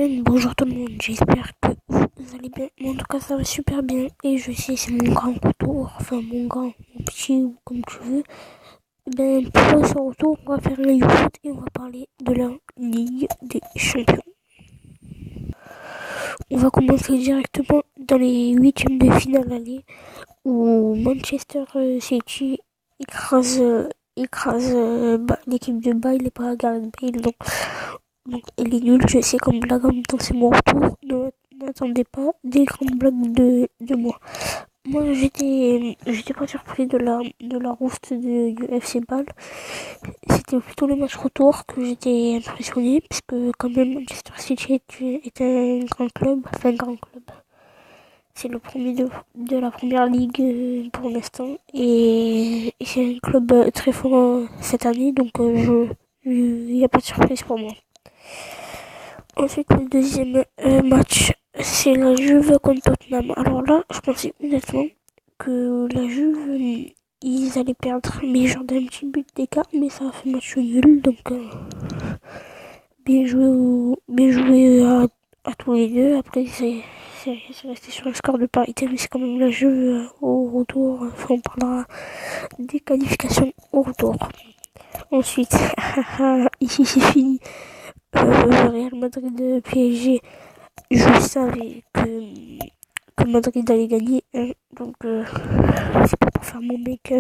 bonjour tout le monde, j'espère que vous allez bien. Moi, en tout cas, ça va super bien. Et je sais, c'est mon grand retour, enfin mon grand, mon petit, ou comme tu veux. Pour ce retour, on va faire les foot et on va parler de la Ligue des Champions. On va commencer directement dans les huitièmes de finale aller où Manchester City écrase l'équipe de Bale et pas Gareth Bale. Donc elle est nulle, je sais comme blague, en même temps c'est mon retour. N'attendez pas des grandes blagues de moi. Moi j'étais pas surpris de la rouste du FC Bâle. C'était plutôt le match retour que j'étais impressionné, puisque quand même Manchester City est un grand club, enfin un grand club. C'est le premier de la première ligue pour l'instant et c'est un club très fort cette année, donc il n'y a pas de surprise pour moi. Ensuite, le deuxième match, c'est la Juve contre Tottenham. Alors là, je pensais honnêtement que la Juve, ils allaient perdre, mais genre d'un petit but d'écart, mais ça a fait match nul. Donc, bien joué à tous les deux. Après, c'est resté sur un score de parité, mais c'est quand même la Juve au retour. Enfin, on parlera des qualifications au retour. Ensuite, ici c'est fini. Real Madrid PSG, je savais que Madrid allait gagner, hein, donc c'est pas pour faire mon mec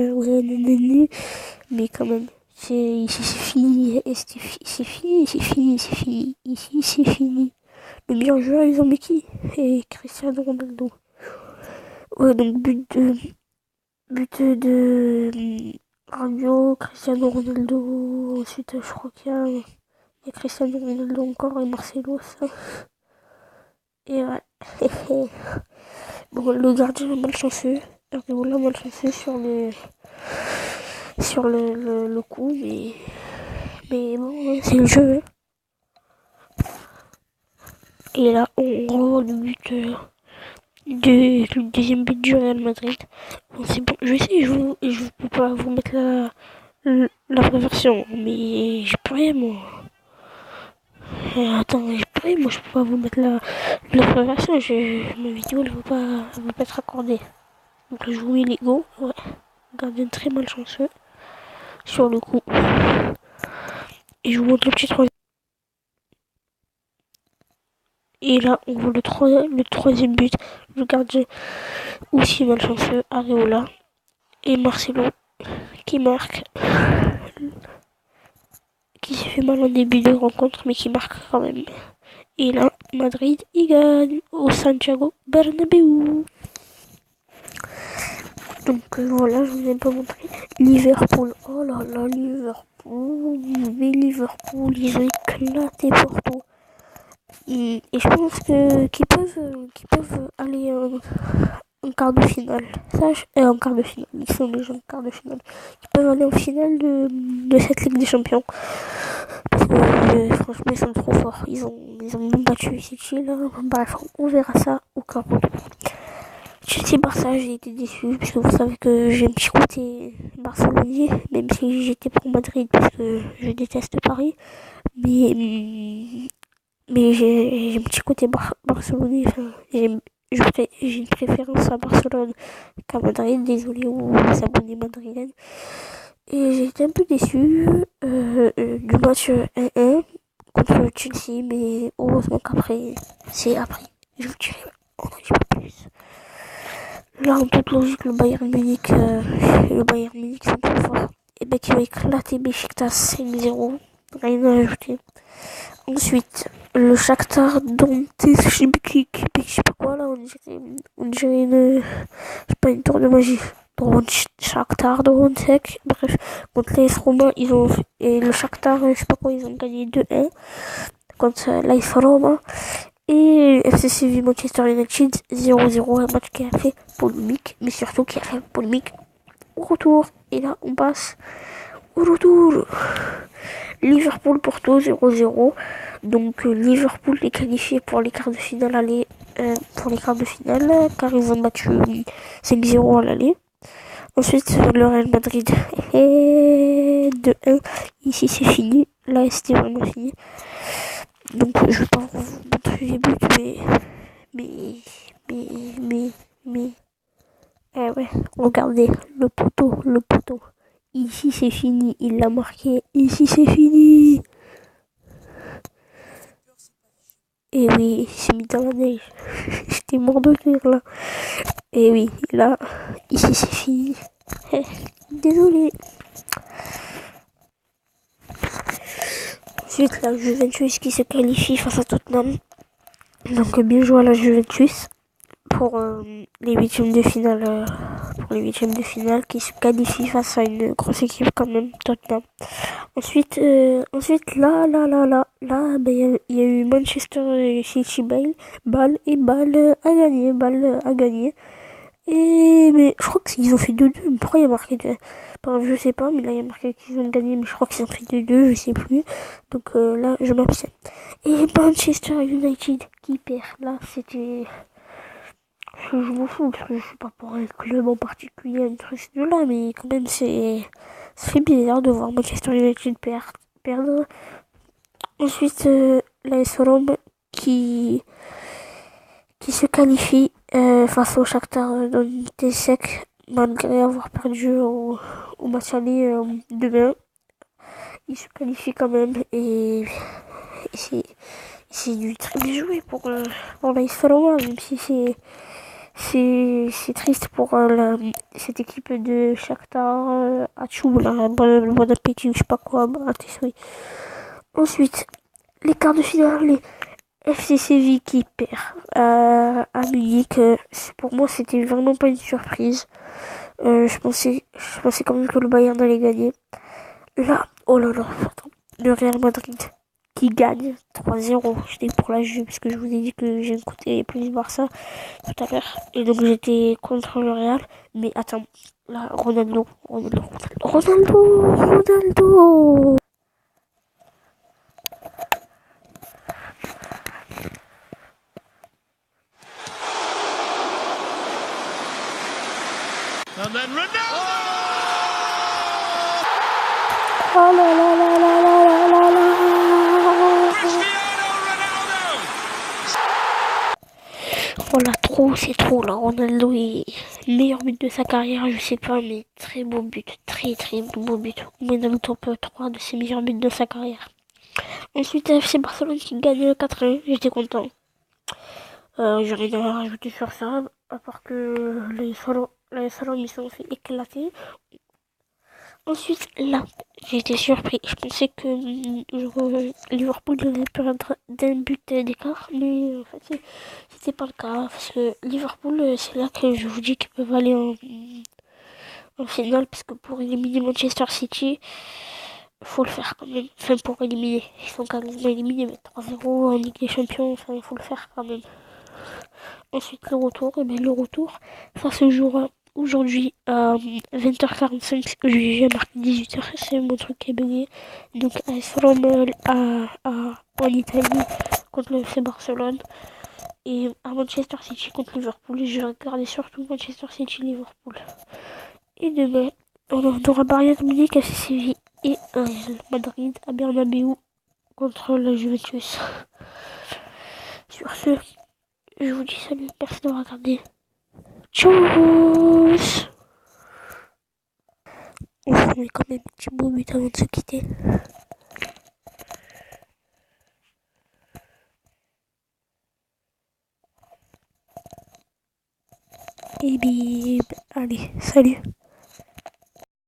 mais quand même, ici c'est fini, et c'est fini, ici c'est fini. Le meilleur joueur, ils ont mis qui? Et Cristiano Ronaldo. Ouais, donc but de Radio, Cristiano Ronaldo, ensuite je crois qu'il y a Cristiano Ronaldo encore et Marcelo, ça. Et ouais. Bon, le gardien est malchanceux. Areola malchanceux sur le coup, mais bon, c'est le jeu. Hein. Et là, on revoit le but le deuxième but du Real Madrid. Bon, c'est bon, je sais, je peux pas vous mettre la vraie version, mais j'ai pas rien, moi. Attends, j'ai pas rien, moi je peux pas vous mettre la vraie version, ma vidéo elle va pas être accordée. Donc le joueur illégaux, ouais. Gardien très malchanceux sur le coup. Et je vous montre le petit troisième. Et là, on voit le troisième but. Le gardien aussi malchanceux, Areola. Et Marcelo qui marque. Qui s'est fait mal en début de rencontre, mais qui marque quand même. Et là, Madrid, il gagne au Santiago Bernabéu. Donc voilà, je vous ai pas montré. Liverpool, oh là là, Liverpool, mais Liverpool, ils ont éclaté Porto. Et je pense qu'ils peuvent aller en quart de finale. En quart de finale, ils sont déjà en quart de finale. Ils peuvent aller en finale de cette Ligue des Champions. Parce que franchement, ils sont trop forts. Ils ont même battu City là. Bref, on verra ça au quart. Chelsea-Barça, j'ai été déçu, parce que vous savez que j'ai un petit côté barcelonais, même si j'étais pour Madrid, parce que je déteste Paris. Mais j'ai un petit côté barcelonais, enfin, j'ai une préférence à Barcelone qu'à Madrid, désolé aux abonnés madrilènes. Et j'ai été un peu déçu du match 1-1 contre Chelsea, mais heureusement qu'après, c'est après. Je vous dirai, on n'en dit pas plus. Là, en toute logique, le Bayern Munich sont trop forts. Et ben, qui va éclater Beşiktaş 5-0. Rien à ajouter. Ensuite, le Shakhtar Donetsk, je sais pas quoi là, on dirait une tour de magie. Shakhtar Donetsk, bref, contre les Roma, et le Shakhtar, je sais pas quoi, ils ont gagné 2-1 contre l'AS Roma. Et FC Séville Manchester United 0-0, un match qui a fait polémique, mais surtout qui a fait polémique au retour. Et là, on passe au retour. Liverpool Porto 0-0. Donc Liverpool est qualifié pour les quarts de finale aller, car ils ont battu 5-0 à l'aller. Ensuite, le Real Madrid 2-1. Ici, c'est fini. Là, c'était vraiment fini. Donc je vais pas vous montrer les buts, mais, mais, mais, mais, eh ouais, regardez, le poteau. Ici c'est fini, il l'a marqué. Ici c'est fini. Et oui, il s'est mis dans la neige. J'étais mort de rire là. Et oui, là, ici c'est fini. Désolé. Ensuite, la Juventus qui se qualifie face à Tottenham. Donc bien joué à la Juventus pour les huitièmes de finale. Pour les huitièmes de finale qui se qualifient face à une grosse équipe quand même, Tottenham. Ensuite, ben, il y a eu Manchester City balle à gagner. Et mais je crois qu'ils ont fait 2-2. Pourquoi il y a marqué 2? Enfin, je sais pas, mais là il y a marqué qu'ils ont gagné, mais je crois qu'ils ont fait 2-2, je sais plus. Donc là, je m'abstiens. Et Manchester United qui perd. Là, c'était. Je m'en fous, parce que je suis pas pour un club en particulier, un truc de là, mais quand même, ça fait bizarre de voir Manchester United perdre. Ensuite, la l'AS Rome qui se qualifie face au Shakhtar Donetsk malgré avoir perdu au match aller demain. Il se qualifie quand même et c'est du très bien joué pour l'AS Roma, même si c'est triste pour cette équipe de Shakhtar Achou, là, bon appétit, je sais pas quoi, oui. Ensuite, les quarts de finale, les FC Séville qui perd à Munich. Pour moi, c'était vraiment pas une surprise. Je pensais quand même que le Bayern allait gagner. Là, oh là là, attends, le Real Madrid qui gagne 3-0. J'étais pour la Juve parce que je vous ai dit que j'ai écouté plus Barça tout à l'heure. Et donc j'étais contre le Real. Mais attends, là, Ronaldo. And then Ronaldo! Oh là là là là là là là. Cristiano Ronaldo! Oh là, c'est trop là. Ronaldo est meilleur but de sa carrière, je sais pas, mais très beau but. Très très beau but. Au moins dans le top 3 de ses meilleurs buts de sa carrière. Ensuite, FC Barcelone qui gagne le 4-1. J'étais content. J'ai rien à rajouter sur ça, à part que les salons ils sont fait éclater. Ensuite, là, j'ai été surpris. Je pensais que Liverpool devait perdre d'un but d'écart, mais en fait, c'était pas le cas. Parce que Liverpool, c'est là que je vous dis qu'ils peuvent aller en finale, parce que pour éliminer Manchester City, faut le faire quand même. Enfin, pour éliminer. Ils sont quand même éliminés, mais 3-0 en Ligue des Champions, enfin, il faut le faire quand même. Ensuite, le retour, et bien le retour, ça se jouera aujourd'hui à 20h45, j'ai marqué 18h, c'est mon truc qui est bugué. Donc AS Rome en Italie contre le FC Barcelone et à Manchester City contre Liverpool. Je vais regarder surtout Manchester City-Liverpool. Et demain, on aura Bayern Munich à Séville et Real Madrid à Bernabeu contre la Juventus. Sur ce, je vous dis salut, merci de regarder. Tchuss! On se met quand même un petit beau but avant de se quitter. Et bim! Allez, salut!